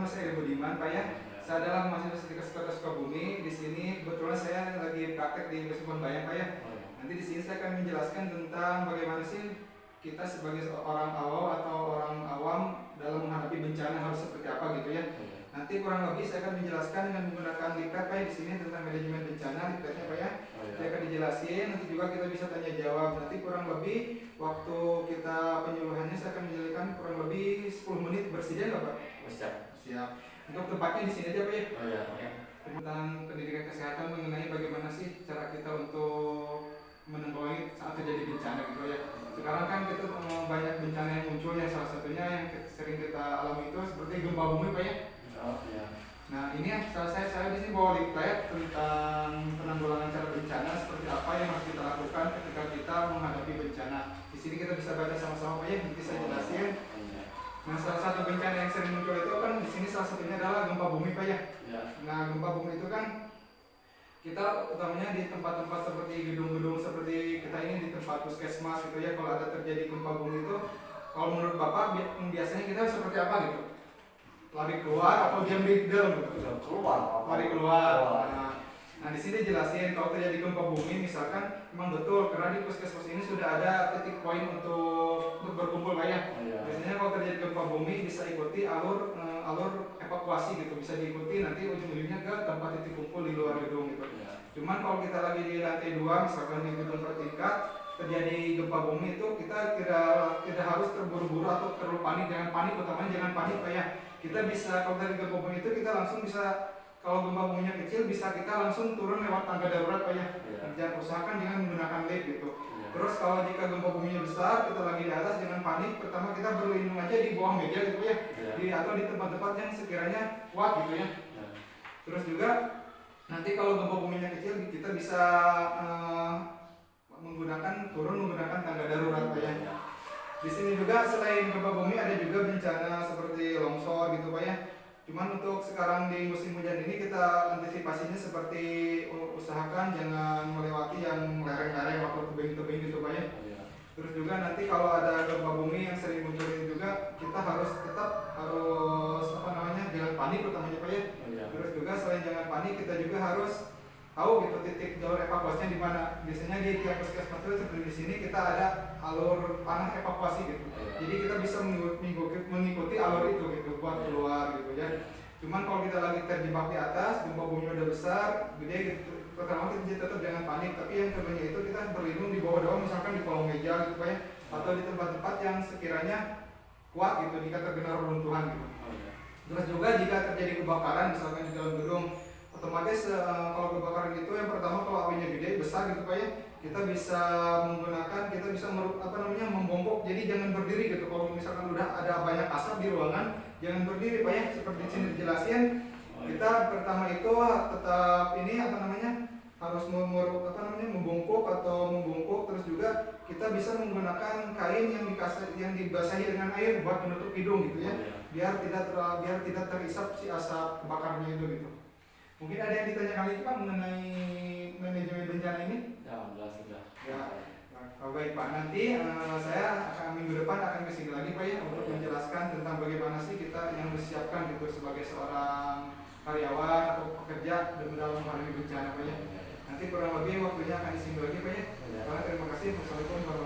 nama saya Budiman, Pak ya. Saya adalah mahasiswa Setika Kota Sukabumi. Di sini kebetulan saya lagi praktek di Universitas Bayang, Pak ya. Nanti di sini saya akan menjelaskan tentang bagaimana sih kita sebagai orang awam atau orang awam dalam menghadapi bencana harus seperti apa gitu ya. Nanti kurang lebih saya akan menjelaskan dengan menggunakan leaflet Pak ya, di sini tentang manajemen bencana leafletnya Pak ya. Saya akan dijelasin, nanti juga kita bisa tanya jawab. Nanti kurang lebih waktu kita penyuluhannya saya akan menjelaskan kurang lebih 10 menit, bersedia nggak Pak? Siap. Siap. Untuk tempatnya di sini aja Pak ya. Oh ya, oke. Tentang pendidikan kesehatan mengenai bagaimana sih cara kita untuk menanggulangi saat terjadi bencana gitu ya. Sekarang kan kita banyak bencana yang muncul ya, salah satunya yang sering kita alami itu seperti gempa bumi Pak ya. Oh ya. Nah ini ya, saya di sini bawa leaflet tentang penanggulangan cara bencana seperti apa yang harus kita lakukan ketika kita menghadapi bencana. Di sini kita bisa baca sama-sama Pak ya, nanti saya jelasin. Nah salah satu bencana yang sering muncul itu kan di sini salah satunya adalah gempa bumi Pak ya. Nah gempa bumi itu kan kita utamanya di tempat-tempat seperti gedung-gedung seperti kita ini di tempat puskesmas gitu ya. Kalau ada terjadi gempa bumi itu, kalau menurut Bapak biasanya kita seperti apa gitu? Lari keluar atau diam di dalam gitu? Keluar. Lari keluar. Nah di sini jelasin kalau terjadi gempa bumi misalkan memang betul karena di puskesmas ini sudah ada titik poin untuk berkumpul Pak ya. Biasanya kalau terjadi gempa bumi bisa ikuti alur evakuasi gitu, bisa diikuti nanti ujung-ujungnya ke tempat titik kumpul di luar gedung gitu. Cuman kalau kita lagi di lantai 2 misalkan di gedung bertingkat terjadi gempa bumi itu kita tidak harus terburu-buru atau terlalu panik, jangan panik, utamanya jangan panik Pak ya. Kita bisa kalau dari gempa bumi itu kita langsung bisa, kalau gempa buminya kecil bisa kita langsung turun lewat tangga darurat Pak ya. Jangan usahakan jangan menggunakan lift gitu. Terus kalau jika gempa buminya besar, kita lagi di atas jangan panik. Pertama kita berlindung aja di bawah meja gitu ya. Atau di tempat-tempat yang sekiranya kuat gitu ya. Terus juga nanti kalau gempa buminya kecil kita bisa turun menggunakan tangga darurat Pak ya. Di sini juga selain gempa bumi ada juga bencana seperti longsor gitu Pak ya. Cuman untuk sekarang di musim hujan ini kita antisipasinya seperti usahakan jangan melewati yang lereng-lereng atau tebing-tebing gitu Pak ya. Terus juga nanti kalau ada gempa bumi yang sering muncul ini juga kita tetap harus jangan panik utamanya Pak ya. Terus juga selain jangan panik kita juga harus tahu gitu titik jalur evakuasinya di mana. Biasanya di tiap puskesmas itu seperti di sini kita ada alur panah evakuasi gitu. Jadi kita bisa mengikuti alur itu gitu buat keluar gitu ya. Cuman kalau kita lagi terjebak di atas, gempa bumi udah besar, gede gitu. Pertama kita tetap jangan panik, tapi yang keduanya itu kita berlindung di bawah misalkan di kolong meja gitu Pak ya, atau di tempat-tempat yang sekiranya kuat gitu jika terkena reruntuhan gitu. Terus juga jika terjadi kebakaran misalkan di dalam gedung, otomatis kalau kebakaran itu yang pertama kalau apinya gede besar gitu Pak ya, kita bisa membongkok, jadi jangan berdiri gitu. Kalau misalkan udah ada banyak asap di ruangan jangan berdiri Pak ya, seperti di sini dijelasin. Kita pertama itu tetap harus membongkok, terus juga kita bisa menggunakan kain yang dibasahi dengan air buat menutup hidung gitu ya, biar tidak terisap si asap kebakarnya itu gitu. Mungkin ada yang ditanyakan lagi Pak mengenai manajemen bencana ini? Jelas sudah. Ya. Baik Pak, nanti saya minggu depan akan kesini lagi Pak ya untuk menjelaskan tentang bagaimana sih kita yang disiapkan gitu sebagai seorang karyawan atau pekerja dalam menghadapi bencana Pak ya. Nanti kurang lebih waktunya akan disinggung lagi Pak ya. Terima kasih. Wassalamualaikum warahmatullahi wabarakatuh.